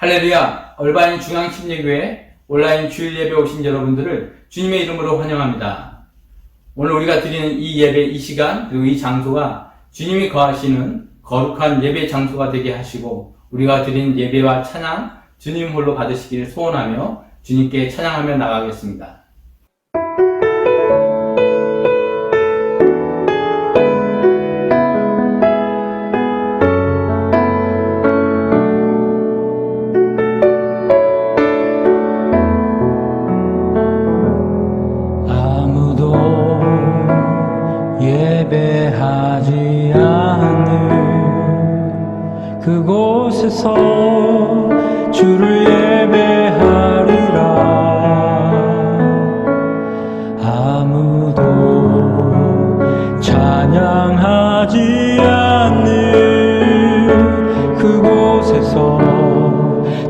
할렐루야! 얼바인 중앙침례교회 온라인 주일 예배 오신 여러분들을 주님의 이름으로 환영합니다. 오늘 우리가 드리는 이 예배 이 시간 그리고 이 장소가 주님이 거하시는 거룩한 예배 장소가 되게 하시고 우리가 드리는 예배와 찬양 주님 홀로 받으시기를 소원하며 주님께 찬양하며 나가겠습니다. 예배하지 않는 그곳에서 주를 예배하리라. 아무도 찬양하지 않는 그곳에서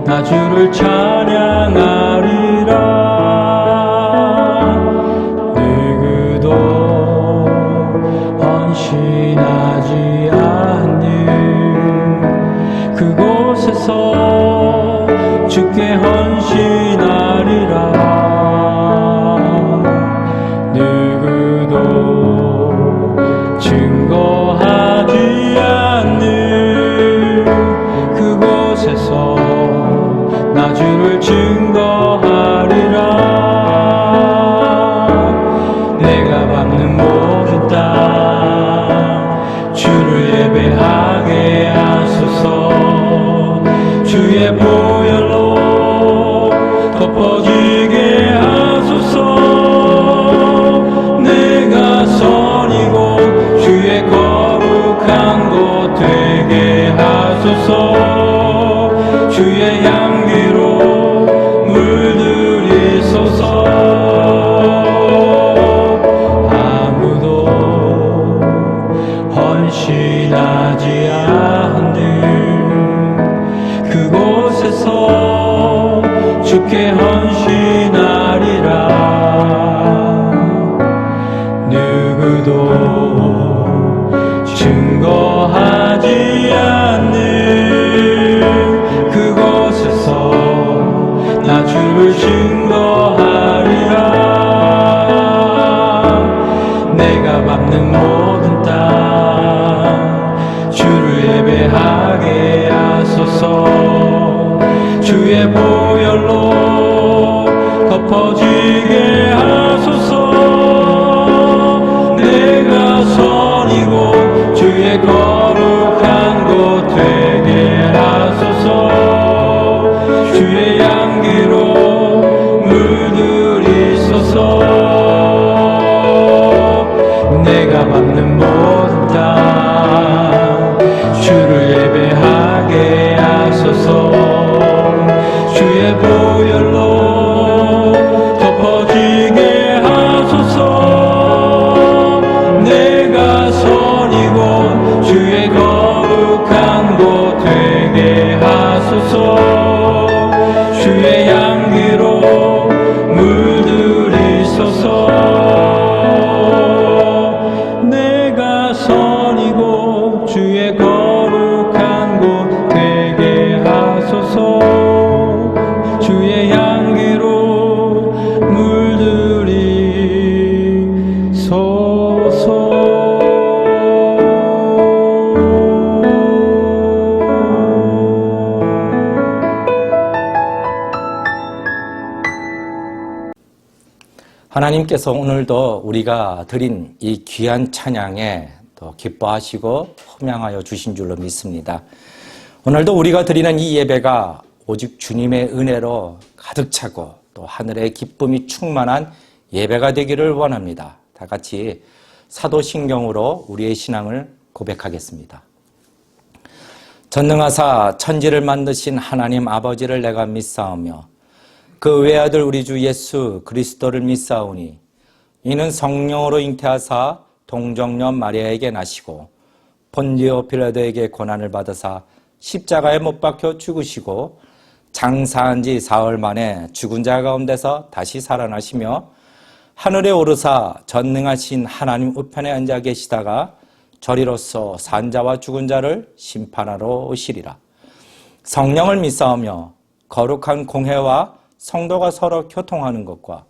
나 주를 찬양하리라. 헌신하지 않는 그곳에서 주께 헌신하리라. 누구도 증거하지 않는 그곳에서 나 주를 증거하리라. 내가 밟는 모든 땅 주를 예배하게 하소서. 주의 보혈로 덮어지게 하소서. 내가 선이고 주의 거룩한 곳 되게 하소서. 주의 향기로 물들이소서. 헌신하지 않는 그곳에서 주께 헌신하리라. 누구도 증거하지 않는 그곳에서 나 주를 증거하리라. 내가 밟는 모든 땅 주를 예배하게 하소서. 주의 보혈로 덮어지게 하소서. 내가 선이고 주의 거룩한 곳 되게 하소서. 주의 향기로 물들이소서. 내가 밟는 모든 땅 주를 예배하게 하소서. 주의 보혈로 덮어지게 하소서. 내가 선이고 주의 거룩한 곳 되게 하소서. 주의 향기로 물들이소서. 내가 선이고 주의 거룩한 곳 되게 하소서. 주의 향기로 물들이소서. 하나님께서 오늘도 우리가 드린 이 귀한 찬양에 또 기뻐하시고 흠양하여 주신 줄로 믿습니다. 오늘도 우리가 드리는 이 예배가 오직 주님의 은혜로 가득 차고 또 하늘의 기쁨이 충만한 예배가 되기를 원합니다. 다 같이 사도신경으로 우리의 신앙을 고백하겠습니다. 전능하사 천지를 만드신 하나님 아버지를 내가 믿사오며 그 외아들 우리 주 예수 그리스도를 믿사오니 이는 성령으로 잉태하사 동정녀 마리아에게 나시고 본디오 빌라도에게 고난을 받으사 십자가에 못 박혀 죽으시고 장사한 지 사흘 만에 죽은 자 가운데서 다시 살아나시며 하늘에 오르사 전능하신 하나님 우편에 앉아 계시다가 저리로서 산자와 죽은 자를 심판하러 오시리라. 성령을 믿사오며 거룩한 공회와 성도가 서로 교통하는 것과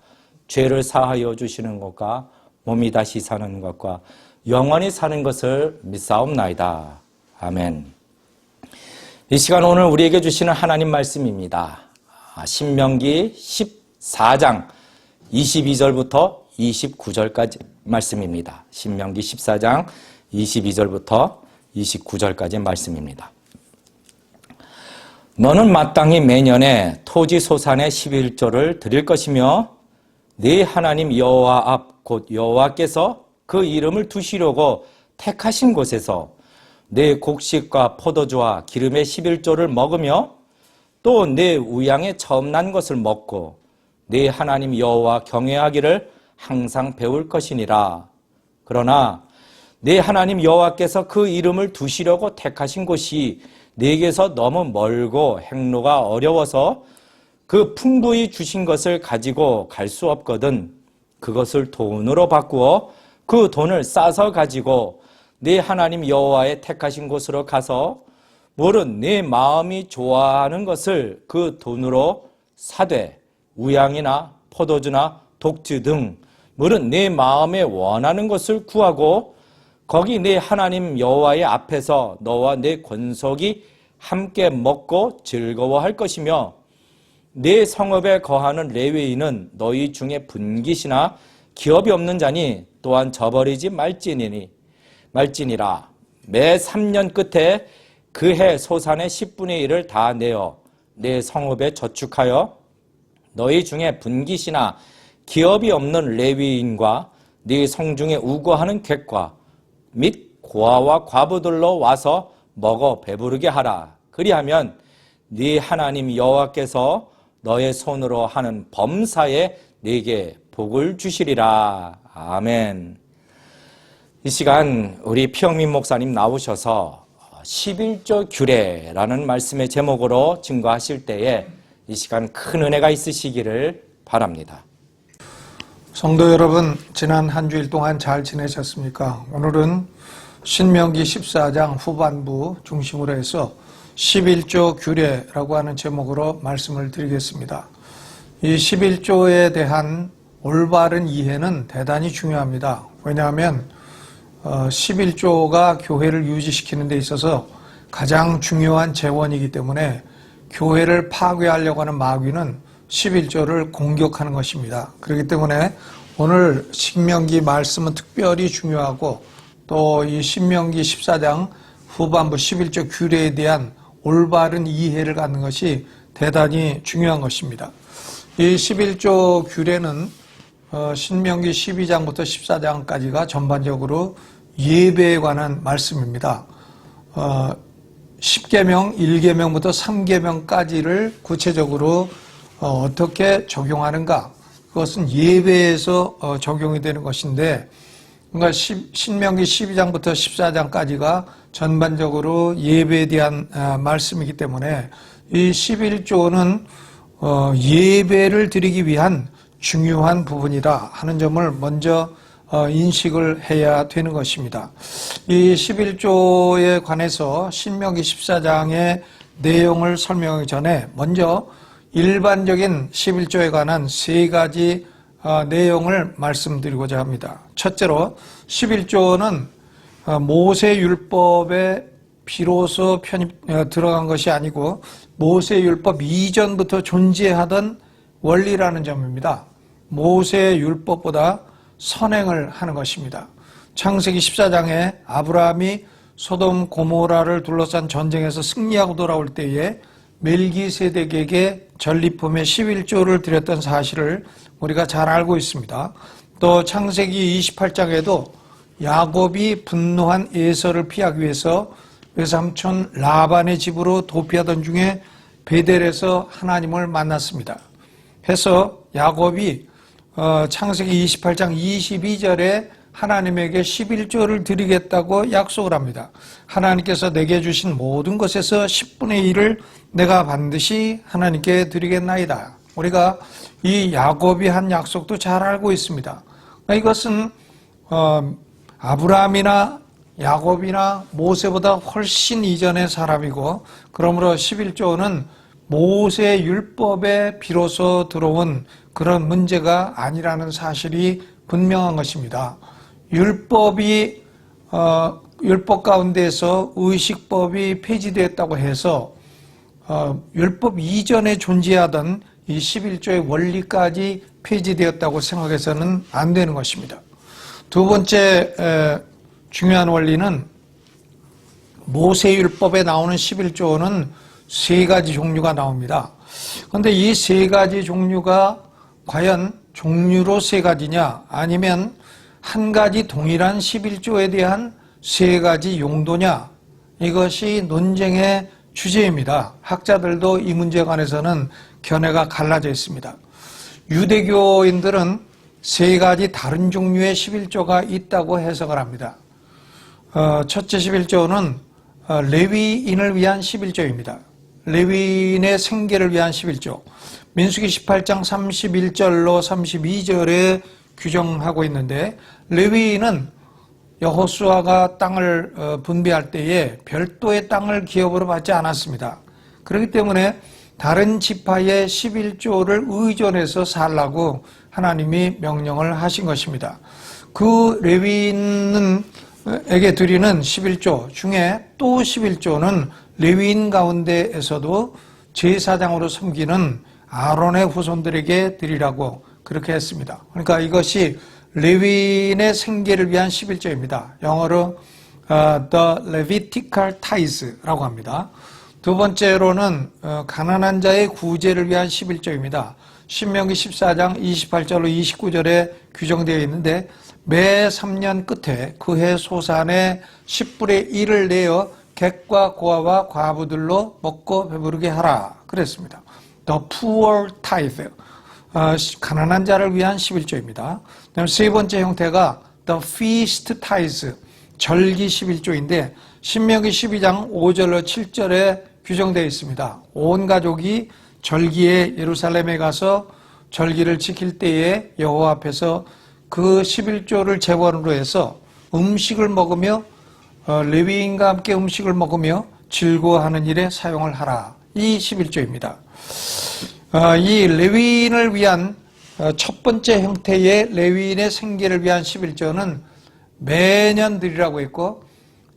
죄를 사하여 주시는 것과 몸이 다시 사는 것과 영원히 사는 것을 믿사옵나이다. 아멘. 이 시간 오늘 우리에게 주시는 하나님 말씀입니다. 신명기 14장 22절부터 29절까지 말씀입니다. 신명기 14장 22절부터 29절까지 말씀입니다. 너는 마땅히 매년에 토지 소산의 11조를 드릴 것이며 네 하나님 여호와 앞 곧 여호와께서 그 이름을 두시려고 택하신 곳에서 네 곡식과 포도주와 기름의 11조를 먹으며 또 네 우양에 처음 난 것을 먹고 네 하나님 여호와 경외하기를 항상 배울 것이니라. 그러나 네 하나님 여호와께서 그 이름을 두시려고 택하신 곳이 네게서 너무 멀고 행로가 어려워서 그 풍부히 주신 것을 가지고 갈 수 없거든 그것을 돈으로 바꾸어 그 돈을 싸서 가지고 네 하나님 여호와의 택하신 곳으로 가서 물은 네 마음이 좋아하는 것을 그 돈으로 사되 우양이나 포도주나 독주 등 물은 네 마음에 원하는 것을 구하고 거기 네 하나님 여호와의 앞에서 너와 네 권속이 함께 먹고 즐거워할 것이며 네 성읍에 거하는 레위인은 너희 중에 분깃이나 기업이 없는 자니 또한 저버리지 말지니라. 매 3년 끝에 그 해 소산의 10분의 1을 다 내어 네 성읍에 저축하여 너희 중에 분깃이나 기업이 없는 레위인과 네 성중에 우거하는 객과 및 고아와 과부들로 와서 먹어 배부르게 하라. 그리하면 네 하나님 여호와께서 너의 손으로 하는 범사에 네게 복을 주시리라. 아멘. 이 시간 우리 피영민 목사님 나오셔서 11조 규례라는 말씀의 제목으로 증거하실 때에 이 시간 큰 은혜가 있으시기를 바랍니다. 성도 여러분, 지난 한 주일 동안 잘 지내셨습니까? 오늘은 신명기 14장 후반부 중심으로 해서 11조 규례라고 하는 제목으로 말씀을 드리겠습니다. 이 11조에 대한 올바른 이해는 대단히 중요합니다. 왜냐하면 11조가 교회를 유지시키는 데 있어서 가장 중요한 재원이기 때문에 교회를 파괴하려고 하는 마귀는 11조를 공격하는 것입니다. 그렇기 때문에 오늘 신명기 말씀은 특별히 중요하고 또 이 신명기 14장 후반부 11조 규례에 대한 올바른 이해를 갖는 것이 대단히 중요한 것입니다. 이 11조 규례는 신명기 12장부터 14장까지가 전반적으로 예배에 관한 말씀입니다. 10계명, 1계명부터 3계명까지를 구체적으로 어떻게 적용하는가? 그것은 예배에서 적용이 되는 것인데, 그러니까 신명기 12장부터 14장까지가 전반적으로 예배에 대한 말씀이기 때문에 이 11조는 예배를 드리기 위한 중요한 부분이다 하는 점을 먼저 인식을 해야 되는 것입니다. 이 11조에 관해서 신명기 14장의 내용을 설명하기 전에 먼저 일반적인 11조에 관한 세 가지 내용을 말씀드리고자 합니다. 첫째로 11조는 모세율법에 비로소 들어간 것이 아니고 모세율법 이전부터 존재하던 원리라는 점입니다. 모세율법보다 선행을 하는 것입니다. 창세기 14장에 아브라함이 소돔 고모라를 둘러싼 전쟁에서 승리하고 돌아올 때에 멜기세덱에게 전리품의 11조를 드렸던 사실을 우리가 잘 알고 있습니다. 또 창세기 28장에도 야곱이 분노한 에서를 피하기 위해서 외삼촌 라반의 집으로 도피하던 중에 베델에서 하나님을 만났습니다. 해서 야곱이 창세기 28장 22절에 하나님에게 11조를 드리겠다고 약속을 합니다. 하나님께서 내게 주신 모든 것에서 10분의 1을 내가 반드시 하나님께 드리겠나이다. 우리가 이 야곱이 한 약속도 잘 알고 있습니다. 이것은 아브라함이나 야곱이나 모세보다 훨씬 이전의 사람이고, 그러므로 11조는 모세 율법에 비로소 들어온 그런 문제가 아니라는 사실이 분명한 것입니다. 율법 가운데서 의식법이 폐지되었다고 해서 율법 이전에 존재하던 이 11조의 원리까지 폐지되었다고 생각해서는 안 되는 것입니다. 두 번째 중요한 원리는 모세율법에 나오는 11조는 세 가지 종류가 나옵니다. 그런데 이 세 가지 종류가 과연 종류로 세 가지냐 아니면 한 가지 동일한 11조에 대한 세 가지 용도냐, 이것이 논쟁의 주제입니다. 학자들도 이 문제에 관해서는 견해가 갈라져 있습니다. 유대교인들은 세 가지 다른 종류의 11조가 있다고 해석을 합니다. 첫째 11조는 레위인을 위한 11조입니다. 레위인의 생계를 위한 11조. 민수기 18장 31절로 32절에 규정하고 있는데, 레위인은 여호수아가 땅을 분배할 때에 별도의 땅을 기업으로 받지 않았습니다. 그렇기 때문에 다른 지파의 11조를 의존해서 살라고 하나님이 명령을 하신 것입니다. 그 레위인에게 드리는 11조 중에 또 11조는 레위인 가운데에서도 제사장으로 섬기는 아론의 후손들에게 드리라고 그렇게 했습니다. 그러니까 이것이 레위인의 생계를 위한 11조입니다. 영어로 The Levitical Tithes라고 합니다. 두 번째로는 가난한 자의 구제를 위한 11조입니다. 신명기 14장 28절로 29절에 규정되어 있는데, 매 3년 끝에 그해 소산의 10분의 1을 내어 객과 고아와 과부들로 먹고 배부르게 하라 그랬습니다. The Poor Tithe, 가난한 자를 위한 11조입니다. 그다음 세 번째 형태가 The Feast Tithe, 절기 11조인데 신명기 12장 5절로 7절에 규정되어 있습니다. 온 가족이 절기에 예루살렘에 가서 절기를 지킬 때에 여호와 앞에서 그 11조를 제원으로 해서 음식을 먹으며 레위인과 함께 음식을 먹으며 즐거워하는 일에 사용을 하라. 이 11조입니다. 이 레위인을 위한 첫 번째 형태의 레위인의 생계를 위한 11조는 매년 드리라고 했고,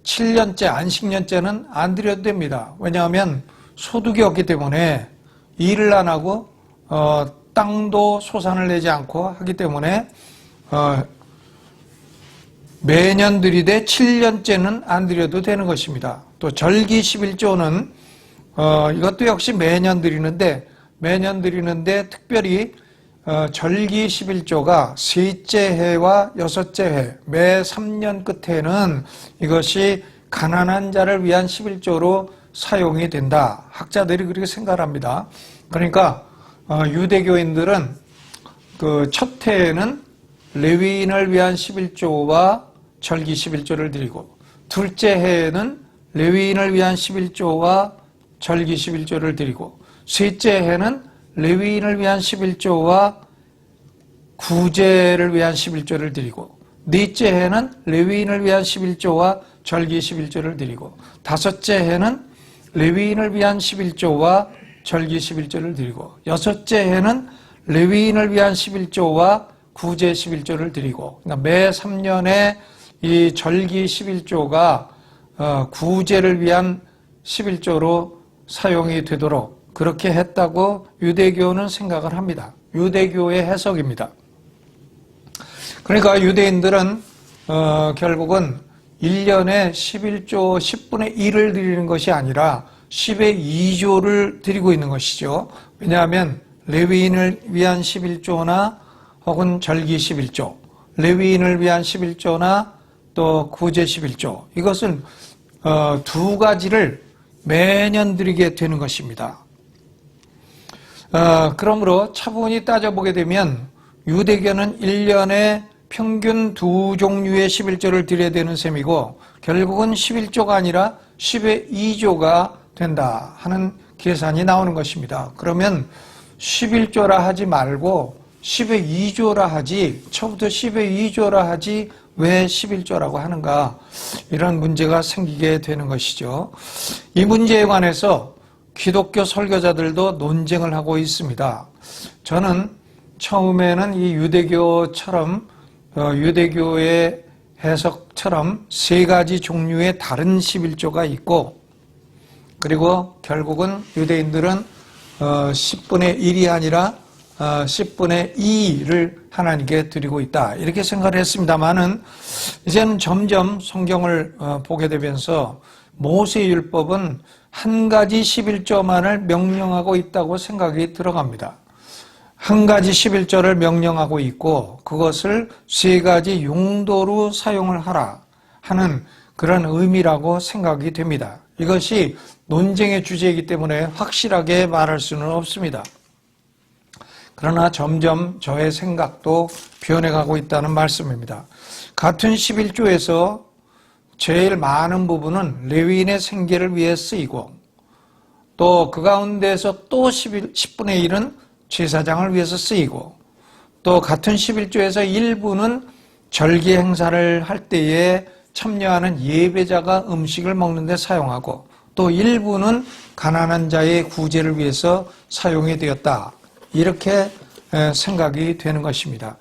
7년째 안식년째는 안 드려도 됩니다. 왜냐하면 소득이 없기 때문에 일을 안 하고 땅도 소산을 내지 않고 하기 때문에 매년 드리되 7년째는 안 드려도 되는 것입니다. 또 절기 11조는 이것도 역시 매년 드리는데 특별히 절기 11조가 셋째 해와 여섯째 해, 매 3년 끝에는 이것이 가난한 자를 위한 11조로 사용이 된다. 학자들이 그렇게 생각합니다. 그러니까 유대교인들은 그 첫 해에는 레위인을 위한 11조와 절기 11조를 드리고, 둘째 해에는 레위인을 위한 11조와 절기 11조를 드리고, 셋째 해는 레위인을 위한 11조와 구제를 위한 11조를 드리고, 넷째 해는 레위인을 위한 11조와 절기 11조를 드리고, 다섯째 해는 레위인을 위한 11조와 절기 11조를 드리고, 여섯째 해는 레위인을 위한 11조와 구제 11조를 드리고, 그러니까 매 3년에 이 절기 11조가 구제를 위한 11조로 사용이 되도록 그렇게 했다고 유대교는 생각을 합니다. 유대교의 해석입니다. 그러니까 유대인들은 결국은 1년에 11조 10분의 1을 드리는 것이 아니라 10의 2조를 드리고 있는 것이죠. 왜냐하면 레위인을 위한 11조나 혹은 절기 11조, 레위인을 위한 11조나 또 구제 11조, 이것은 두 가지를 매년 드리게 되는 것입니다. 그러므로 차분히 따져보게 되면 유대교는 1년에 평균 두 종류의 11조를 드려야 되는 셈이고, 결국은 11조가 아니라 10의 2조가 된다 하는 계산이 나오는 것입니다. 그러면 11조라 하지 말고 10의 2조라 하지, 처음부터 10의 2조라 하지 왜 11조라고 하는가, 이런 문제가 생기게 되는 것이죠. 이 문제에 관해서 기독교 설교자들도 논쟁을 하고 있습니다. 저는 처음에는 이 유대교처럼 유대교의 해석처럼 세 가지 종류의 다른 11조가 있고, 그리고 결국은 유대인들은 10분의 1이 아니라 10분의 2를 하나님께 드리고 있다, 이렇게 생각을 했습니다만은 이제는 점점 성경을 보게 되면서 모세율법은 한 가지 11조만을 명령하고 있다고 생각이 들어갑니다. 한 가지 11조를 명령하고 있고 그것을 세 가지 용도로 사용을 하라 하는 그런 의미라고 생각이 됩니다. 이것이 논쟁의 주제이기 때문에 확실하게 말할 수는 없습니다. 그러나 점점 저의 생각도 변해가고 있다는 말씀입니다. 같은 11조에서 제일 많은 부분은 레위인의 생계를 위해 쓰이고, 또 그 가운데서 또 10분의 1은 제사장을 위해서 쓰이고, 또 같은 11조에서 일부는 절기 행사를 할 때에 참여하는 예배자가 음식을 먹는 데 사용하고, 또 일부는 가난한 자의 구제를 위해서 사용이 되었다, 이렇게 생각이 되는 것입니다.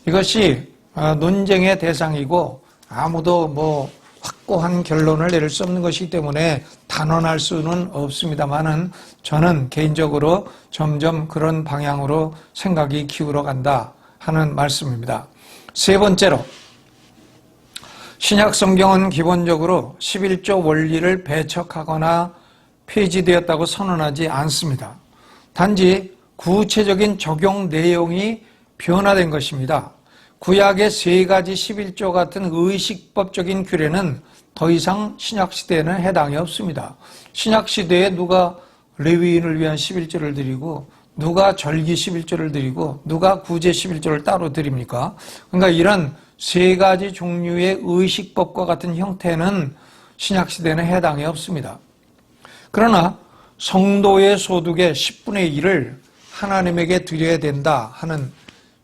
이것이 논쟁의 대상이고 아무도 확고한 결론을 내릴 수 없는 것이기 때문에 단언할 수는 없습니다만은 저는 개인적으로 점점 그런 방향으로 생각이 기울어 간다 하는 말씀입니다. 세 번째로, 신약 성경은 기본적으로 11조 원리를 배척하거나 폐지되었다고 선언하지 않습니다. 단지 구체적인 적용 내용이 변화된 것입니다. 구약의 세 가지 11조 같은 의식법적인 규례는 더 이상 신약시대에는 해당이 없습니다. 신약시대에 누가 레위인을 위한 11조를 드리고, 누가 절기 11조를 드리고, 누가 구제 11조를 따로 드립니까? 그러니까 이런 세 가지 종류의 의식법과 같은 형태는 신약시대에는 해당이 없습니다. 그러나 성도의 소득의 10분의 1을 하나님에게 드려야 된다 하는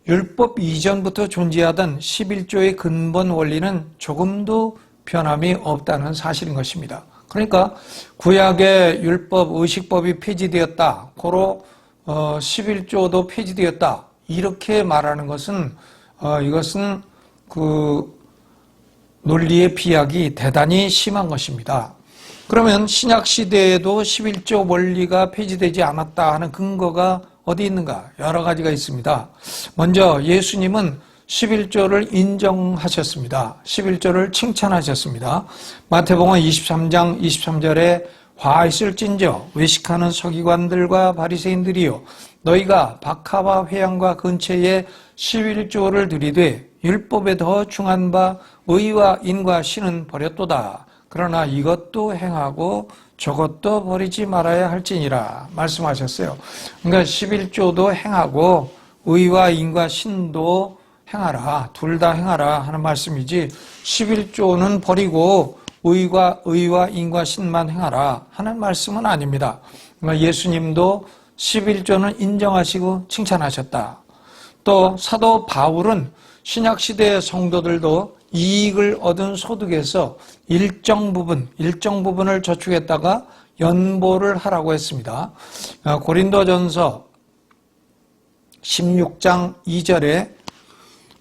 율법 이전부터 존재하던 11조의 근본 원리는 조금도 변함이 없다는 사실인 것입니다. 그러니까 구약의 율법, 의식법이 폐지되었다, 고로 11조도 폐지되었다, 이렇게 말하는 것은 이것은 그 논리의 비약이 대단히 심한 것입니다. 그러면 신약 시대에도 11조 원리가 폐지되지 않았다 하는 근거가 어디 있는가? 여러 가지가 있습니다. 먼저 예수님은 11조를 인정하셨습니다. 11조를 칭찬하셨습니다. 마태복음 23장 23절에 화 있을진저 외식하는 서기관들과 바리새인들이요, 너희가 박하와 회당과 근처에 11조를 드리되 율법에 더 중한 바 의와 인과 신은 버렸도다. 그러나 이것도 행하고 저것도 버리지 말아야 할지니라 말씀하셨어요. 그러니까 11조도 행하고 의와 인과 신도 행하라, 둘 다 행하라 하는 말씀이지 11조는 버리고 의와 인과 신만 행하라 하는 말씀은 아닙니다. 그러니까 예수님도 11조는 인정하시고 칭찬하셨다. 또 사도 바울은 신약시대의 성도들도 이익을 얻은 소득에서 일정 부분을 저축했다가 연보를 하라고 했습니다. 고린도전서 16장 2절에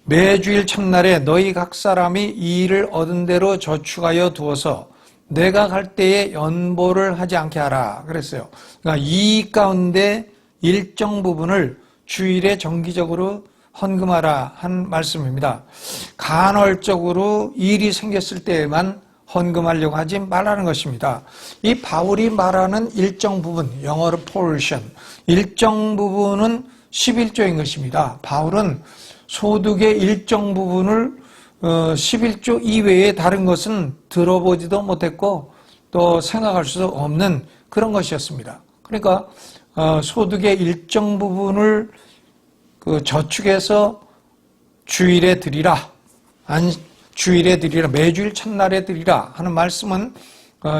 매주일 첫날에 너희 각 사람이 이 일을 얻은 대로 저축하여 두어서 내가 갈 때에 연보를 하지 않게 하라 그랬어요. 그러니까 이익 가운데 일정 부분을 주일에 정기적으로 헌금하라 한 말씀입니다. 간헐적으로 일이 생겼을 때에만 헌금하려고 하지 말라는 것입니다. 이 바울이 말하는 일정 부분, 영어로 portion, 일정 부분은 11조인 것입니다. 바울은 소득의 일정 부분을 11조 이외에 다른 것은 들어보지도 못했고 또 생각할 수 없는 그런 것이었습니다. 그러니까 소득의 일정 부분을 저축해서 주일에 드리라, 매주일 첫날에 드리라 하는 말씀은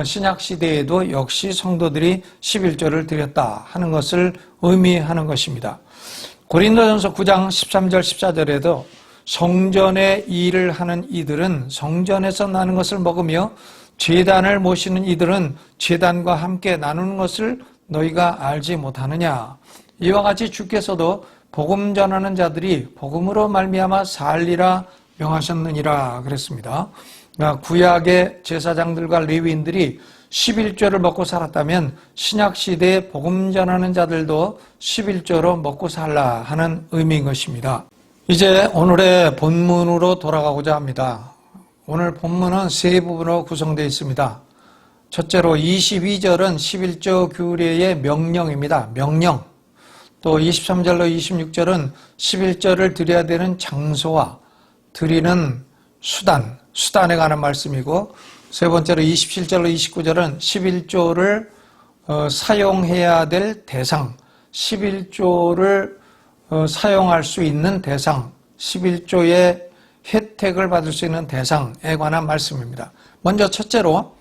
신약시대에도 역시 성도들이 11조를 드렸다 하는 것을 의미하는 것입니다. 고린도전서 9장 13절 14절에도 성전의 일을 하는 이들은 성전에서 나는 것을 먹으며 제단을 모시는 이들은 제단과 함께 나누는 것을 너희가 알지 못하느냐? 이와 같이 주께서도 복음 전하는 자들이 복음으로 말미암아 살리라 명하셨느니라 그랬습니다. 구약의 제사장들과 레위인들이 11조를 먹고 살았다면 신약시대의 복음 전하는 자들도 11조로 먹고 살라 하는 의미인 것입니다. 이제 오늘의 본문으로 돌아가고자 합니다. 오늘 본문은 세 부분으로 구성되어 있습니다. 첫째로 22절은 11조 규례의 명령입니다. 명령. 또 23절로 26절은 11조를 드려야 되는 장소와 드리는 수단에 관한 말씀이고, 세 번째로 27절로 29절은 11조를 사용해야 될 대상, 11조를 사용할 수 있는 대상, 11조의 혜택을 받을 수 있는 대상에 관한 말씀입니다. 먼저 첫째로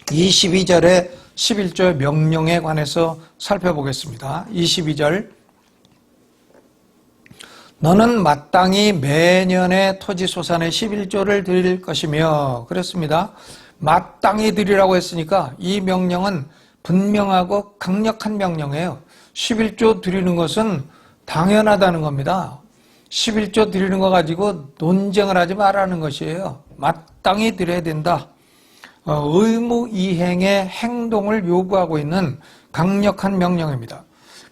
22절의 11조의 명령에 관해서 살펴보겠습니다. 22절, 너는 마땅히 매년의 토지소산의 11조를 드릴 것이며, 그랬습니다. 마땅히 드리라고 했으니까 이 명령은 분명하고 강력한 명령이에요. 11조 드리는 것은 당연하다는 겁니다. 11조 드리는 거 가지고 논쟁을 하지 말라는 것이에요. 마땅히 드려야 된다. 의무 이행의 행동을 요구하고 있는 강력한 명령입니다.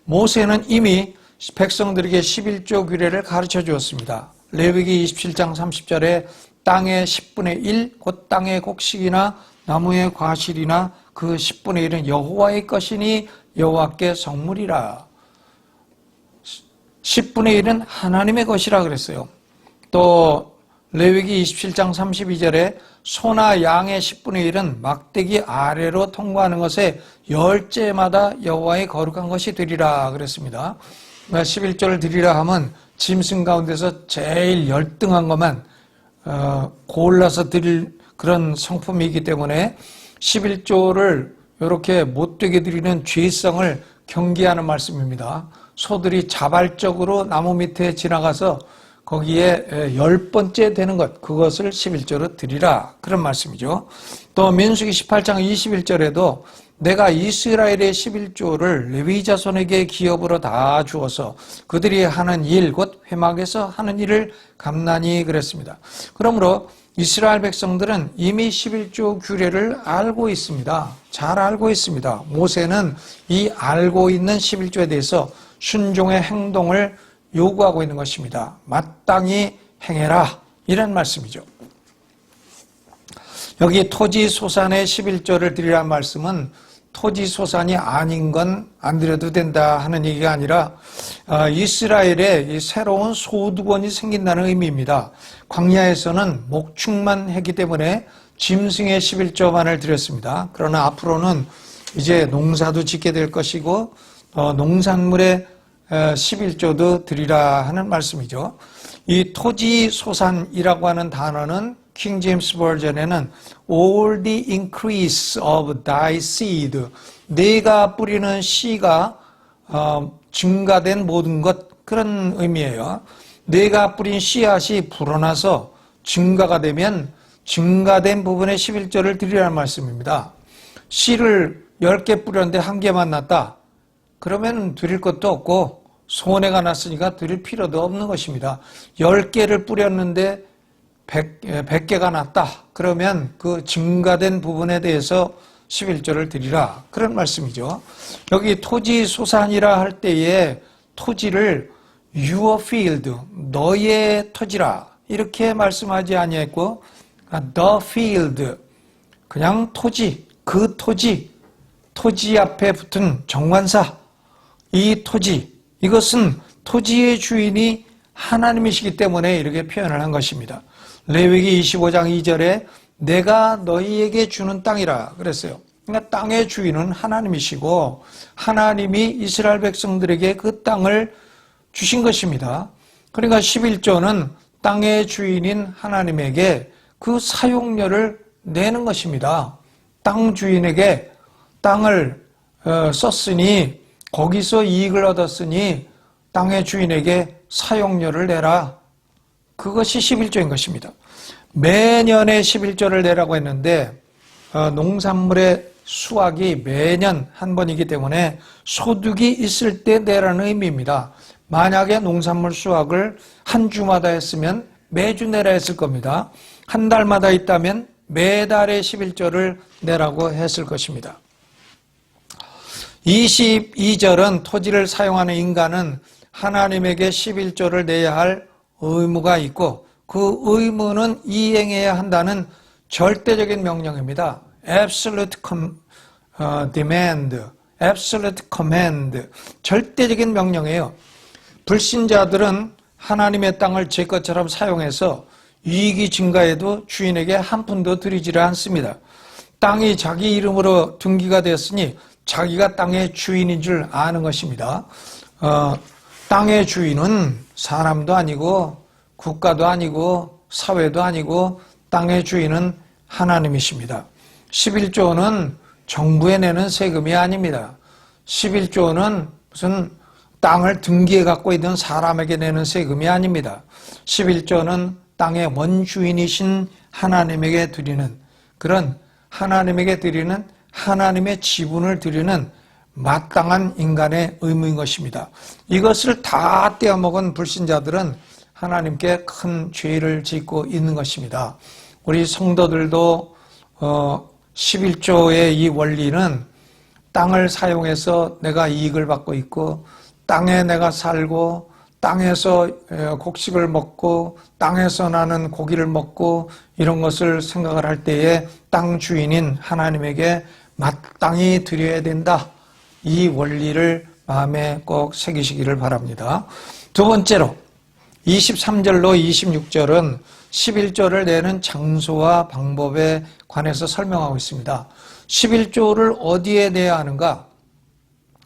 모세는 이미 백성들에게 11조 규례를 가르쳐 주었습니다. 레위기 27장 30절에 땅의 10분의 1, 곧 땅의 곡식이나 나무의 과실이나 그 10분의 1은 여호와의 것이니 여호와께 성물이라. 10분의 1은 하나님의 것이라 그랬어요. 또 레위기 27장 32절에 소나 양의 10분의 1은 막대기 아래로 통과하는 것에 10제마다 여호와의 거룩한 것이 되리라 그랬습니다. 11조를 드리라 하면 짐승 가운데서 제일 열등한 것만 골라서 드릴 그런 성품이기 때문에 11조를 이렇게 못되게 드리는 죄성을 경계하는 말씀입니다. 소들이 자발적으로 나무 밑에 지나가서 거기에 10번째 되는 것, 그것을 11조로 드리라, 그런 말씀이죠. 또 민수기 18장 21절에도 내가 이스라엘의 11조를 레위 자손에게 기업으로 다 주어서 그들이 하는 일, 곧 회막에서 하는 일을 감나니 그랬습니다. 그러므로 이스라엘 백성들은 이미 11조 규례를 알고 있습니다. 잘 알고 있습니다. 모세는 이 알고 있는 11조에 대해서 순종의 행동을 요구하고 있는 것입니다. 마땅히 행해라, 이런 말씀이죠. 여기 토지소산의 11조를 드리라는 말씀은 토지소산이 아닌 건 안 드려도 된다 하는 얘기가 아니라 이스라엘에 이 새로운 소득원이 생긴다는 의미입니다. 광야에서는 목축만 했기 때문에 짐승의 11조만을 드렸습니다. 그러나 앞으로는 이제 농사도 짓게 될 것이고 농산물의 11조도 드리라 하는 말씀이죠. 이 토지소산이라고 하는 단어는 킹 제임스 버전에는 all the increase of thy seed, 네가 뿌리는 씨가 증가된 모든 것, 그런 의미예요. 네가 뿌린 씨앗이 불어나서 증가가 되면 증가된 부분의 11조를 드리라는 말씀입니다. 씨를 10개 뿌렸는데 1개만 났다. 그러면 드릴 것도 없고 손해가 났으니까 드릴 필요도 없는 것입니다. 10개를 뿌렸는데 100개가 났다. 그러면 그 증가된 부분에 대해서 11조를 드리라, 그런 말씀이죠. 여기 토지소산이라 할 때에 토지를 your field, 너의 토지라, 이렇게 말씀하지 아니했고 the field, 그냥 토지, 그 토지, 토지 앞에 붙은 정관사, 이 토지, 이것은 토지의 주인이 하나님이시기 때문에 이렇게 표현을 한 것입니다. 레위기 25장 2절에 내가 너희에게 주는 땅이라 그랬어요. 그러니까 땅의 주인은 하나님이시고 하나님이 이스라엘 백성들에게 그 땅을 주신 것입니다. 그러니까 11조는 땅의 주인인 하나님에게 그 사용료를 내는 것입니다. 땅 주인에게 땅을 썼으니 거기서 이익을 얻었으니 땅의 주인에게 사용료를 내라. 그것이 11조인 것입니다. 매년에 11조를 내라고 했는데 농산물의 수확이 매년 한 번이기 때문에 소득이 있을 때 내라는 의미입니다. 만약에 농산물 수확을 한 주마다 했으면 매주 내라 했을 겁니다. 한 달마다 있다면 매달의 11조를 내라고 했을 것입니다. 22절은 토지를 사용하는 인간은 하나님에게 11조를 내야 할 의무가 있고 그 의무는 이행해야 한다는 절대적인 명령입니다. Absolute demand, absolute command, 절대적인 명령이에요. 불신자들은 하나님의 땅을 제 것처럼 사용해서 이익이 증가해도 주인에게 한 푼도 드리지를 않습니다. 땅이 자기 이름으로 등기가 되었으니 자기가 땅의 주인인 줄 아는 것입니다. 땅의 주인은 사람도 아니고 국가도 아니고 사회도 아니고 땅의 주인은 하나님이십니다. 11조는 정부에 내는 세금이 아닙니다. 11조는 무슨 땅을 등기해 갖고 있는 사람에게 내는 세금이 아닙니다. 11조는 땅의 원주인이신 하나님에게 드리는 그런 하나님에게 드리는 하나님의 지분을 드리는 마땅한 인간의 의무인 것입니다. 이것을 다 떼어먹은 불신자들은 하나님께 큰 죄를 짓고 있는 것입니다. 우리 성도들도 11조의 이 원리는 땅을 사용해서 내가 이익을 받고 있고 땅에 내가 살고 땅에서 곡식을 먹고 땅에서 나는 고기를 먹고 이런 것을 생각을 할 때에 땅 주인인 하나님에게 마땅히 드려야 된다. 이 원리를 마음에 꼭 새기시기를 바랍니다. 두 번째로 23절로 26절은 11조를 내는 장소와 방법에 관해서 설명하고 있습니다. 11조를 어디에 내야 하는가?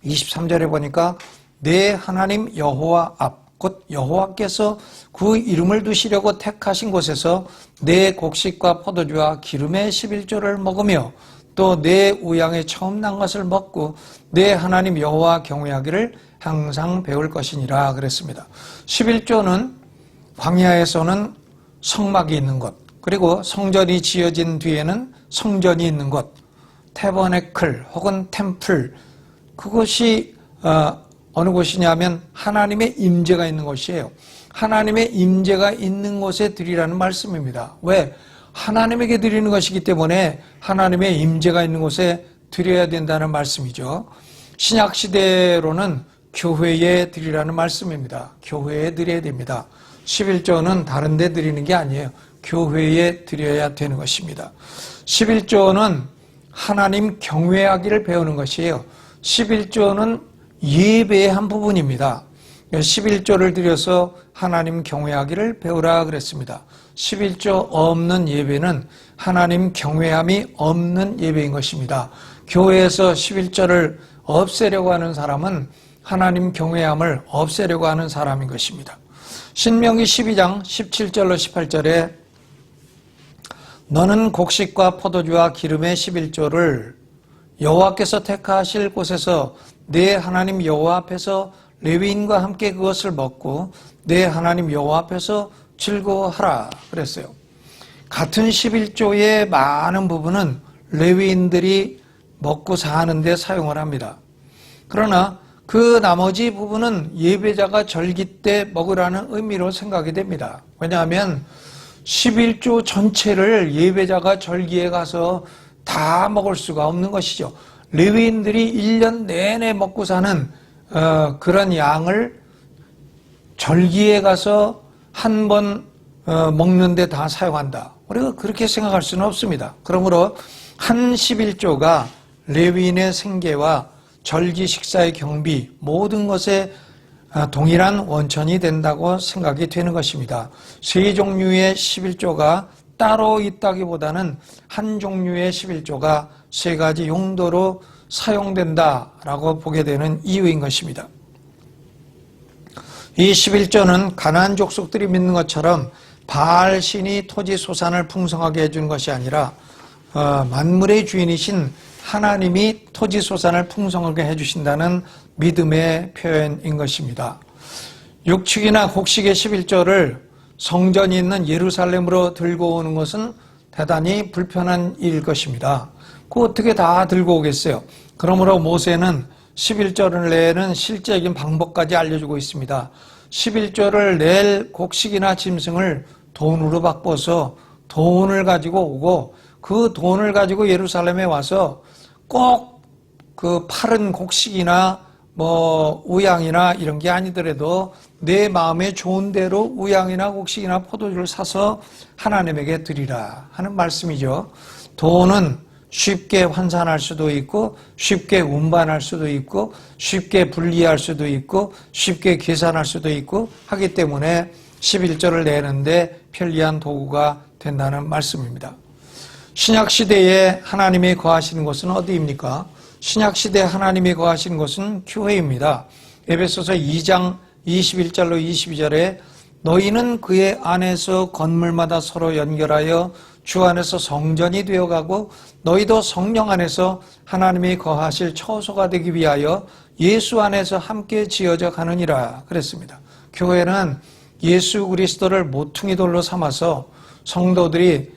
23절에 보니까 내 하나님 여호와 앞, 곧 여호와께서 그 이름을 두시려고 택하신 곳에서 내 곡식과 포도주와 기름의 11조를 먹으며 또 내 우양의 처음 난 것을 먹고 내 하나님 여호와 경외하기를 항상 배울 것이니라 그랬습니다. 11조는 광야에서는 성막이 있는 곳, 그리고 성전이 지어진 뒤에는 성전이 있는 곳, 태버네클 혹은 템플, 그것이 어느 곳이냐면 하나님의 임재가 있는 곳이에요. 하나님의 임재가 있는 곳에 드리라는 말씀입니다. 왜? 하나님에게 드리는 것이기 때문에 하나님의 임재가 있는 곳에 드려야 된다는 말씀이죠. 신약시대로는 교회에 드리라는 말씀입니다. 교회에 드려야 됩니다. 11조는 다른 데 드리는 게 아니에요. 교회에 드려야 되는 것입니다. 11조는 하나님 경외하기를 배우는 것이에요. 11조는 예배의 한 부분입니다. 11조를 드려서 하나님 경외하기를 배우라 그랬습니다. 11조 없는 예배는 하나님 경외함이 없는 예배인 것입니다. 교회에서 11조를 없애려고 하는 사람은 하나님 경외함을 없애려고 하는 사람인 것입니다. 신명기 12장 17절로 18절에 너는 곡식과 포도주와 기름의 11조를 여호와께서 택하실 곳에서 내 하나님 여호와 앞에서 레위인과 함께 그것을 먹고 내 하나님 여호와 앞에서 즐거워하라 그랬어요. 같은 11조의 많은 부분은 레위인들이 먹고 사는 데 사용을 합니다. 그러나 그 나머지 부분은 예배자가 절기 때 먹으라는 의미로 생각이 됩니다. 왜냐하면 11조 전체를 예배자가 절기에 가서 다 먹을 수가 없는 것이죠. 레위인들이 1년 내내 먹고 사는 그런 양을 절기에 가서 한 번 먹는데 다 사용한다. 우리가 그렇게 생각할 수는 없습니다. 그러므로 한 11조가 레위인의 생계와 절기 식사의 경비 모든 것에 동일한 원천이 된다고 생각이 되는 것입니다. 세 종류의 11조가 따로 있다기보다는 한 종류의 11조가 세 가지 용도로 사용된다라고 보게 되는 이유인 것입니다. 이 11조는 가나안 족속들이 믿는 것처럼 바알 신이 토지 소산을 풍성하게 해주는 것이 아니라 만물의 주인이신 하나님이 토지 소산을 풍성하게 해주신다는 믿음의 표현인 것입니다. 육축이나 곡식의 11조를 성전이 있는 예루살렘으로 들고 오는 것은 대단히 불편한 일일 것입니다. 그 어떻게 다 들고 오겠어요? 그러므로 모세는 11조를 내는 실제적인 방법까지 알려주고 있습니다. 11조를 낼 곡식이나 짐승을 돈으로 바꿔서 돈을 가지고 오고 그 돈을 가지고 예루살렘에 와서 꼭 그 파른 곡식이나 우양이나 이런 게 아니더라도 내 마음에 좋은 대로 우양이나 곡식이나 포도주를 사서 하나님에게 드리라 하는 말씀이죠. 돈은 쉽게 환산할 수도 있고 쉽게 운반할 수도 있고 쉽게 분리할 수도 있고 쉽게 계산할 수도 있고 하기 때문에 11조를 내는데 편리한 도구가 된다는 말씀입니다. 신약시대에 하나님이 거하시는 곳은 어디입니까? 신약시대에 하나님이 거하시는 곳은 교회입니다. 에베소서 2장 21절로 22절에 너희는 그의 안에서 건물마다 서로 연결하여 주 안에서 성전이 되어가고 너희도 성령 안에서 하나님이 거하실 처소가 되기 위하여 예수 안에서 함께 지어져 가느니라 그랬습니다. 교회는 예수 그리스도를 모퉁이 돌로 삼아서 성도들이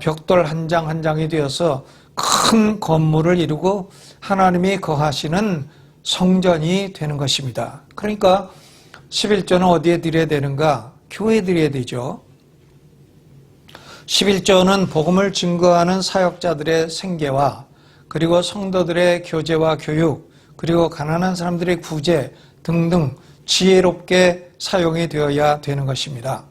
벽돌 한 장 한 장이 되어서 큰 건물을 이루고 하나님이 거하시는 성전이 되는 것입니다. 그러니까 11조는 어디에 드려야 되는가? 교회에 드려야 되죠. 11조는 복음을 증거하는 사역자들의 생계와 그리고 성도들의 교제와 교육 그리고 가난한 사람들의 구제 등등 지혜롭게 사용이 되어야 되는 것입니다.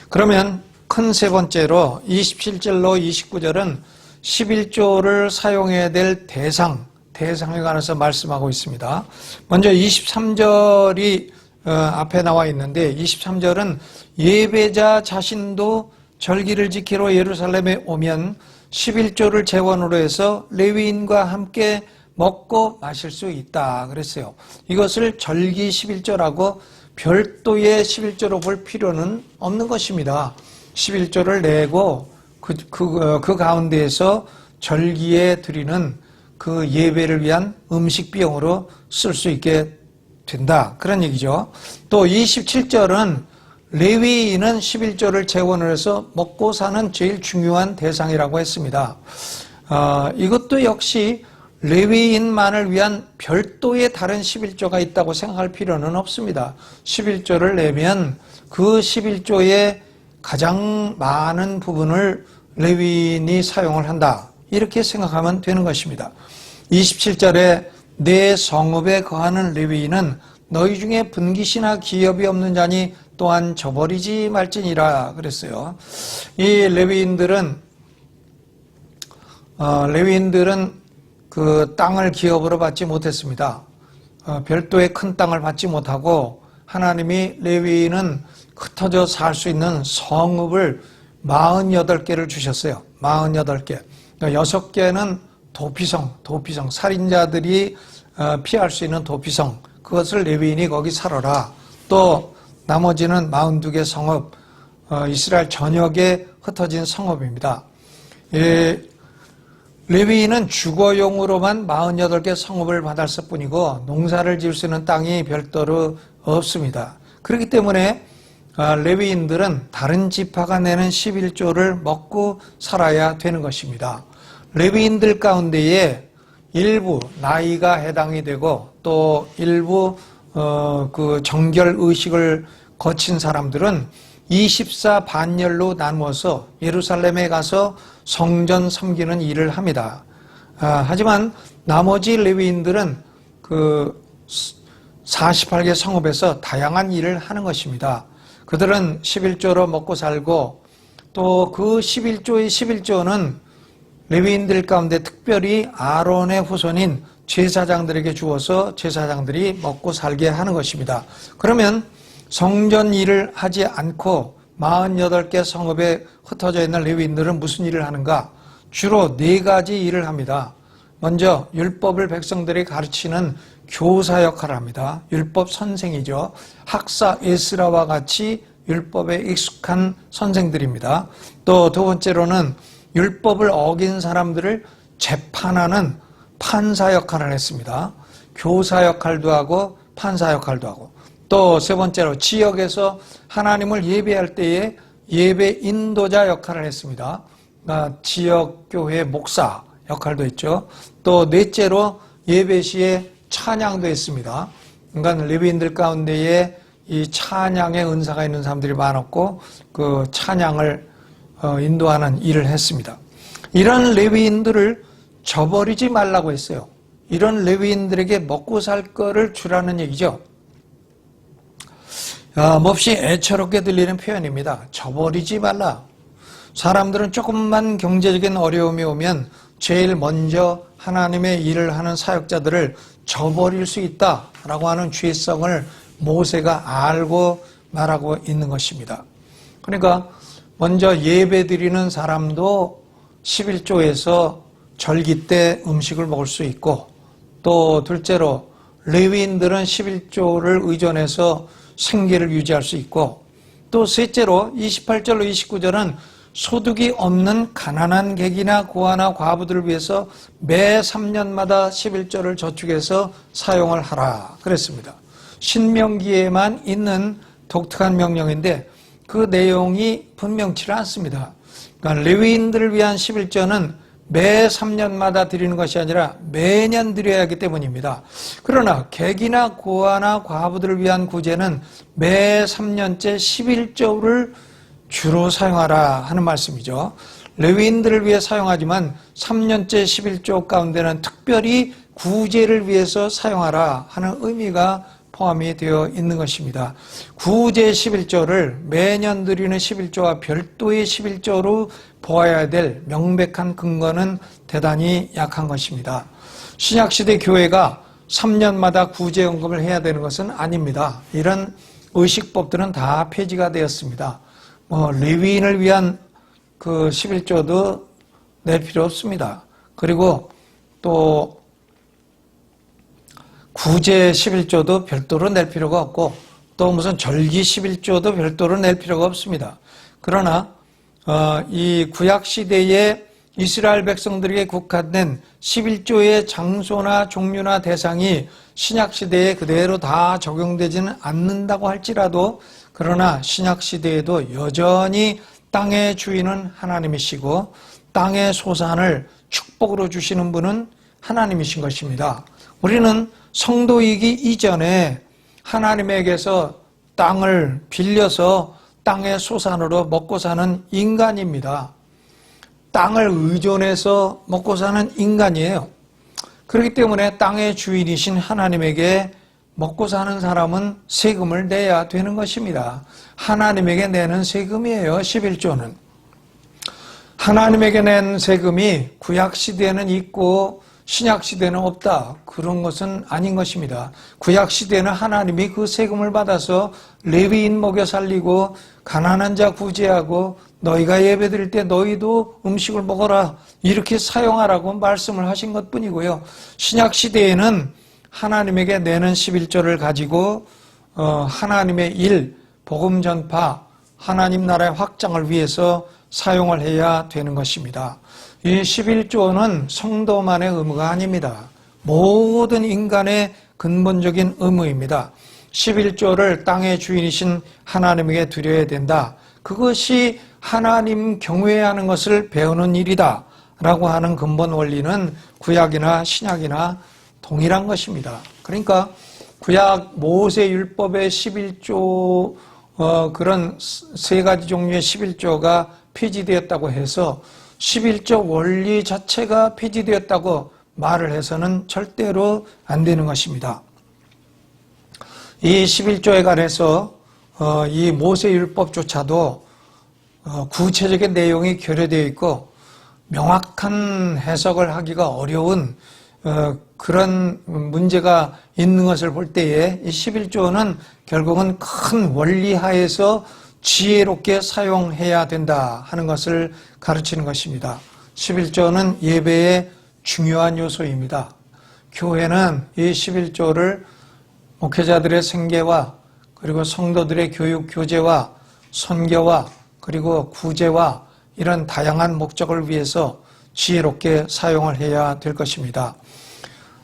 그러면 큰 세 번째로 27절로 29절은 11조를 사용해야 될 대상에 관해서 말씀하고 있습니다. 먼저 23절이 앞에 나와 있는데 23절은 예배자 자신도 절기를 지키러 예루살렘에 오면 11조를 제원으로 해서 레위인과 함께 먹고 마실 수 있다 그랬어요. 이것을 절기 11조라고 별도의 11조로 볼 필요는 없는 것입니다. 11조를 내고 그 가운데에서 절기에 드리는 그 예배를 위한 음식 비용으로 쓸 수 있게 된다. 그런 얘기죠. 또 27절은 레위인은 11조를 재원을 해서 먹고 사는 제일 중요한 대상이라고 했습니다. 이것도 역시 레위인만을 위한 별도의 다른 11조가 있다고 생각할 필요는 없습니다. 11조를 내면 그 11조의 가장 많은 부분을 레위인이 사용을 한다. 이렇게 생각하면 되는 것입니다. 27절에 내 성읍에 거하는 레위인은 너희 중에 분깃이나 기업이 없는 자니 또한 저버리지 말지니라 그랬어요. 이 레위인들은 그 땅을 기업으로 받지 못했습니다. 별도의 큰 땅을 받지 못하고 하나님이 레위인은 흩어져 살 수 있는 성읍을 48개를 주셨어요. 48개. 6개는 도피성, 살인자들이 피할 수 있는 도피성. 그것을 레위인이 거기 살아라. 또 나머지는 42개 성읍, 이스라엘 전역에 흩어진 성읍입니다. 레위인은 주거용으로만 48개 성읍을 받았을 뿐이고 농사를 지을 수 있는 땅이 별도로 없습니다. 그렇기 때문에 레위인들은 다른 지파가 내는 11조를 먹고 살아야 되는 것입니다. 레위인들 가운데에 일부 나이가 해당이 되고 또 일부 그 정결 의식을 거친 사람들은 24 반열로 나누어서 예루살렘에 가서 성전 섬기는 일을 합니다. 하지만 나머지 레위인들은 그 48개 성읍에서 다양한 일을 하는 것입니다. 그들은 11조로 먹고 살고 또 그 11조의 11조는 레위인들 가운데 특별히 아론의 후손인 제사장들에게 주어서 제사장들이 먹고 살게 하는 것입니다. 그러면 성전 일을 하지 않고 48개 성읍에 흩어져 있는 레위인들은 무슨 일을 하는가? 주로 4가지 일을 합니다. 먼저 율법을 백성들이 가르치는 교사 역할을 합니다. 율법 선생이죠. 학사 에스라와 같이 율법에 익숙한 선생들입니다. 또 두 번째로는 율법을 어긴 사람들을 재판하는 판사 역할을 했습니다. 교사 역할도 하고 판사 역할도 하고 또 세 번째로 지역에서 하나님을 예배할 때에 예배 인도자 역할을 했습니다. 지역교회 목사 역할도 했죠. 또 넷째로 예배 시에 찬양도 했습니다. 그러니까 레위인들 가운데에 이 찬양의 은사가 있는 사람들이 많았고 그 찬양을 인도하는 일을 했습니다. 이런 레위인들을 저버리지 말라고 했어요. 이런 레위인들에게 먹고 살 거를 주라는 얘기죠. 몹시 애처롭게 들리는 표현입니다. 저버리지 말라. 사람들은 조금만 경제적인 어려움이 오면 제일 먼저 하나님의 일을 하는 사역자들을 저버릴 수 있다라고 하는 죄성을 모세가 알고 말하고 있는 것입니다. 그러니까 먼저 예배 드리는 사람도 11조에서 절기 때 음식을 먹을 수 있고, 또 둘째로 레위인들은 11조를 의존해서 생계를 유지할 수 있고, 또 셋째로 28절로 29절은 소득이 없는 가난한 객이나 고아나 과부들을 위해서 매 3년마다 11조를 저축해서 사용을 하라 그랬습니다. 신명기에만 있는 독특한 명령인데 그 내용이 분명치 않습니다. 그러니까 레위인들을 위한 11조는 매 3년마다 드리는 것이 아니라 매년 드려야 하기 때문입니다. 그러나 객이나 고아나 과부들을 위한 구제는 매 3년째 11조를 주로 사용하라 하는 말씀이죠. 레위인들을 위해 사용하지만 3년째 11조 가운데는 특별히 구제를 위해서 사용하라 하는 의미가 포함이 되어 있는 것입니다. 구제 11조를 매년 드리는 11조와 별도의 11조로 보아야 될 명백한 근거는 대단히 약한 것입니다. 신약시대 교회가 3년마다 구제연금을 해야 되는 것은 아닙니다. 이런 의식법들은 다 폐지가 되었습니다. 레위인을 위한 그 11조도 낼 필요 없습니다. 그리고 또 구제 11조도 별도로 낼 필요가 없고, 또 무슨 절기 11조도 별도로 낼 필요가 없습니다. 그러나 이 구약시대에 이스라엘 백성들에게 국한된 11조의 장소나 종류나 대상이 신약시대에 그대로 다 적용되지는 않는다고 할지라도, 그러나 신약시대에도 여전히 땅의 주인은 하나님이시고 땅의 소산을 축복으로 주시는 분은 하나님이신 것입니다. 우리는 성도이기 이전에 하나님에게서 땅을 빌려서 땅의 소산으로 먹고 사는 인간입니다. 땅을 의존해서 먹고 사는 인간이에요. 그렇기 때문에 땅의 주인이신 하나님에게 먹고 사는 사람은 세금을 내야 되는 것입니다. 하나님에게 내는 세금이에요, 11조는. 하나님에게 낸 세금이 구약시대에는 있고 신약시대는 없다, 그런 것은 아닌 것입니다. 구약시대는 하나님이 그 세금을 받아서 레위인 먹여 살리고 가난한 자 구제하고 너희가 예배드릴 때 너희도 음식을 먹어라, 이렇게 사용하라고 말씀을 하신 것뿐이고요. 신약시대에는 하나님에게 내는 11조를 가지고 하나님의 일, 복음 전파, 하나님 나라의 확장을 위해서 사용을 해야 되는 것입니다. 이 11조는 성도만의 의무가 아닙니다. 모든 인간의 근본적인 의무입니다. 11조를 땅의 주인이신 하나님에게 드려야 된다. 그것이 하나님 경외하는 것을 배우는 일이다 라고 하는 근본 원리는 구약이나 신약이나 동일한 것입니다. 그러니까 구약 모세 율법의 11조 그런 세 가지 종류의 11조가 폐지되었다고 해서 11조 원리 자체가 폐지되었다고 말을 해서는 절대로 안 되는 것입니다. 이 11조에 관해서 이 모세율법조차도 구체적인 내용이 결여되어 있고 명확한 해석을 하기가 어려운 그런 문제가 있는 것을 볼 때에 이 11조는 결국은 큰 원리 하에서 지혜롭게 사용해야 된다 하는 것을 가르치는 것입니다. 11조는 예배의 중요한 요소입니다. 교회는 이 11조를 목회자들의 생계와 그리고 성도들의 교육 교제와 선교와 그리고 구제와 이런 다양한 목적을 위해서 지혜롭게 사용을 해야 될 것입니다.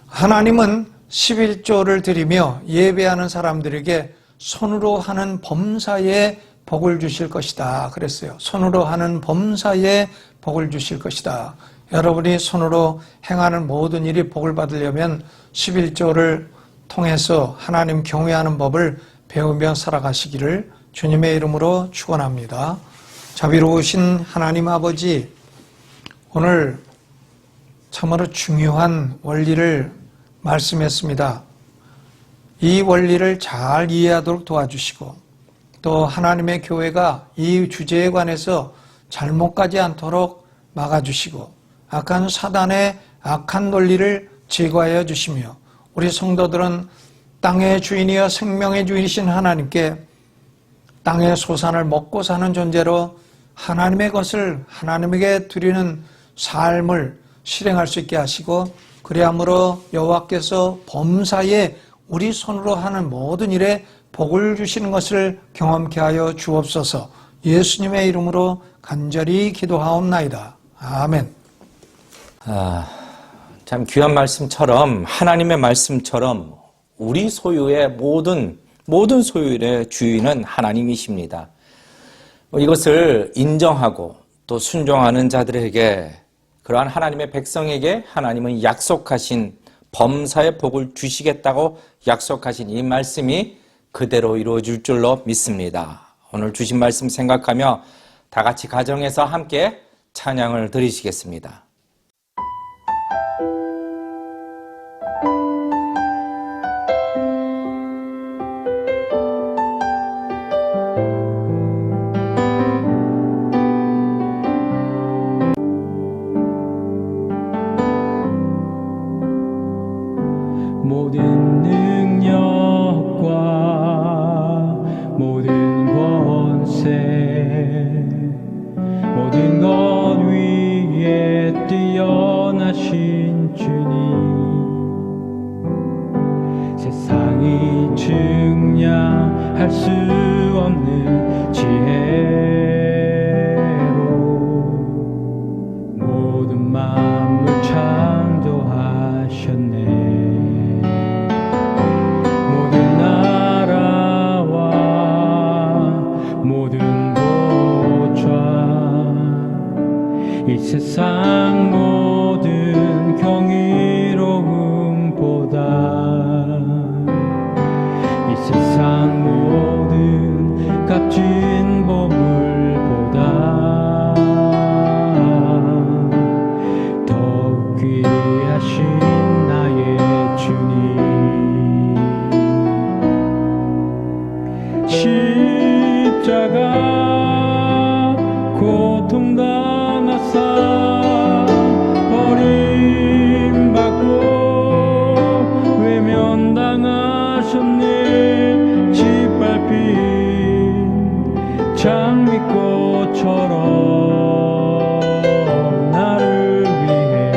하나님은 11조를 드리며 예배하는 사람들에게 손으로 하는 범사에 복을 주실 것이다 그랬어요. 손으로 하는 범사에 복을 주실 것이다. 여러분이 손으로 행하는 모든 일이 복을 받으려면 11조를 통해서 하나님 경외하는 법을 배우며 살아가시기를 주님의 이름으로 축원합니다. 자비로우신 하나님 아버지, 오늘 참으로 중요한 원리를 말씀했습니다. 이 원리를 잘 이해하도록 도와주시고 또 하나님의 교회가 이 주제에 관해서 잘못 가지 않도록 막아주시고 악한 사단의 악한 논리를 제거하여 주시며 우리 성도들은 땅의 주인이여 생명의 주인이신 하나님께 땅의 소산을 먹고 사는 존재로 하나님의 것을 하나님에게 드리는 삶을 실행할 수 있게 하시고 그리함으로 여호와께서 범사에 우리 손으로 하는 모든 일에 복을 주시는 것을 경험케 하여 주옵소서. 예수님의 이름으로 간절히 기도하옵나이다. 아멘. 참 귀한 말씀처럼 하나님의 말씀처럼 우리 소유의 모든 소유의 주인은 하나님이십니다. 이것을 인정하고 또 순종하는 자들에게 그러한 하나님의 백성에게 하나님은 약속하신 범사의 복을 주시겠다고 약속하신 이 말씀이 그대로 이루어질 줄로 믿습니다. 오늘 주신 말씀 생각하며 다 같이 가정에서 함께 찬양을 드리시겠습니다. 모든 능력과 모든 권세 모든 것 위에 뛰어나신 주님 세상이 측량할 수 없는 지혜로 모든 만물 창조하셨네 이 세상 모든 경이로움보다 이 세상 모든 값진 보물보다 더욱 귀하신 나의 주님 십자가 고통당하사 버림받고 외면당하셨네 짓밟힌 장미꽃처럼 나를 위해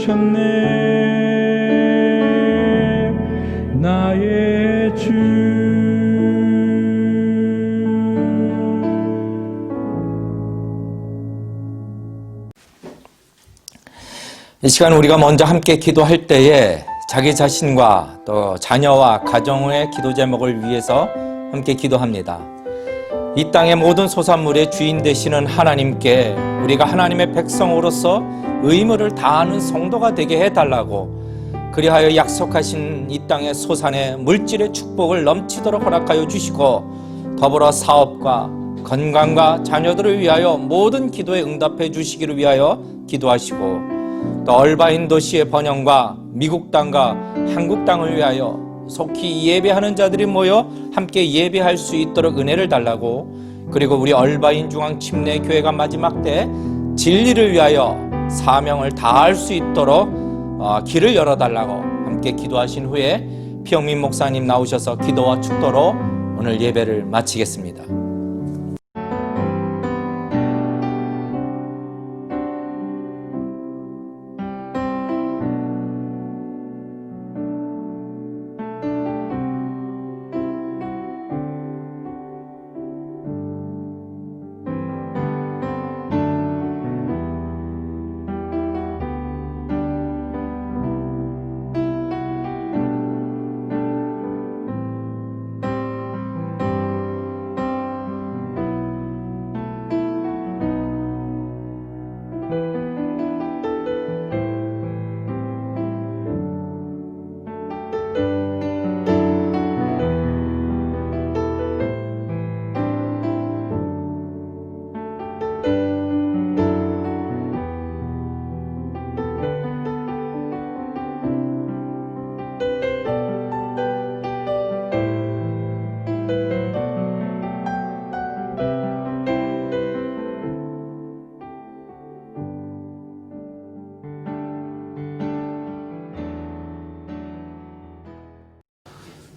오셨네 나의 주. 이 시간 우리가 먼저 함께 기도할 때에 자기 자신과 또 자녀와 가정의 기도 제목을 위해서 함께 기도합니다. 이 땅의 모든 소산물의 주인 되시는 하나님께 우리가 하나님의 백성으로서 의무를 다하는 성도가 되게 해달라고, 그리하여 약속하신 이 땅의 소산의 물질의 축복을 넘치도록 허락하여 주시고, 더불어 사업과 건강과 자녀들을 위하여 모든 기도에 응답해 주시기를 위하여 기도하시고, 또 얼바인 도시의 번영과 미국 땅과 한국 땅을 위하여 속히 예배하는 자들이 모여 함께 예배할 수 있도록 은혜를 달라고, 그리고 우리 얼바인 중앙 침례 교회가 마지막 때 진리를 위하여 사명을 다할 수 있도록 길을 열어달라고 함께 기도하신 후에 피영민 목사님 나오셔서 기도와 축도로 오늘 예배를 마치겠습니다.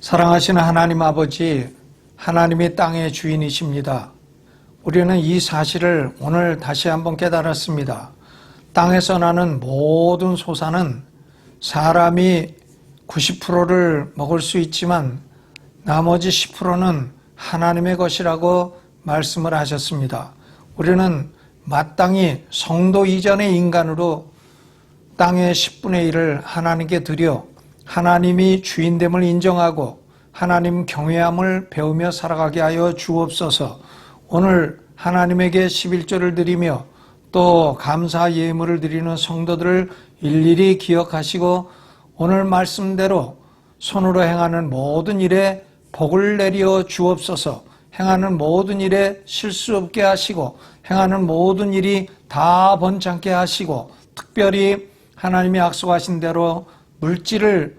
사랑하시는 하나님 아버지, 하나님이 땅의 주인이십니다. 우리는 이 사실을 오늘 다시 한번 깨달았습니다. 땅에서 나는 모든 소산은 사람이 90%를 먹을 수 있지만 나머지 10%는 하나님의 것이라고 말씀을 하셨습니다. 우리는 마땅히 성도 이전의 인간으로 땅의 10분의 1을 하나님께 드려 하나님이 주인됨을 인정하고 하나님 경외함을 배우며 살아가게 하여 주옵소서. 오늘 하나님에게 11조를 드리며 또 감사 예물을 드리는 성도들을 일일이 기억하시고 오늘 말씀대로 손으로 행하는 모든 일에 복을 내려 주옵소서. 행하는 모든 일에 실수 없게 하시고 행하는 모든 일이 다 번창게 하시고 특별히 하나님이 약속하신 대로 물질을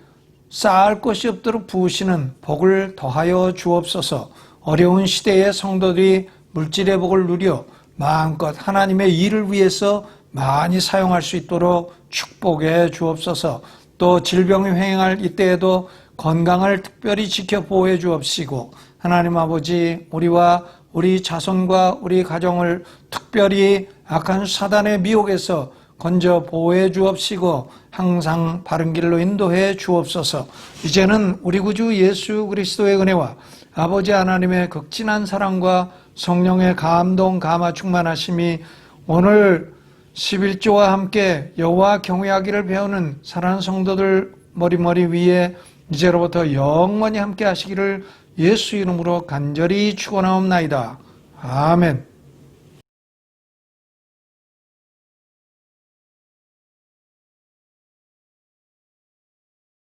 쌓을 것이 없도록 부으시는 복을 더하여 주옵소서. 어려운 시대의 성도들이 물질의 복을 누려 마음껏 하나님의 일을 위해서 많이 사용할 수 있도록 축복해 주옵소서. 또 질병이 횡행할 이때에도 건강을 특별히 지켜 보호해 주옵시고 하나님 아버지, 우리와 우리 자손과 우리 가정을 특별히 악한 사단의 미혹에서 건져 보호해 주옵시고 항상 바른 길로 인도해 주옵소서. 이제는 우리 구주 예수 그리스도의 은혜와 아버지 하나님의 극진한 사랑과 성령의 감동 감화 충만하심이 오늘 11조와 함께 여호와 경외하기를 배우는 사랑하는 성도들 머리 위에 이제로부터 영원히 함께 하시기를 예수 이름으로 간절히 축원하옵나이다. 아멘.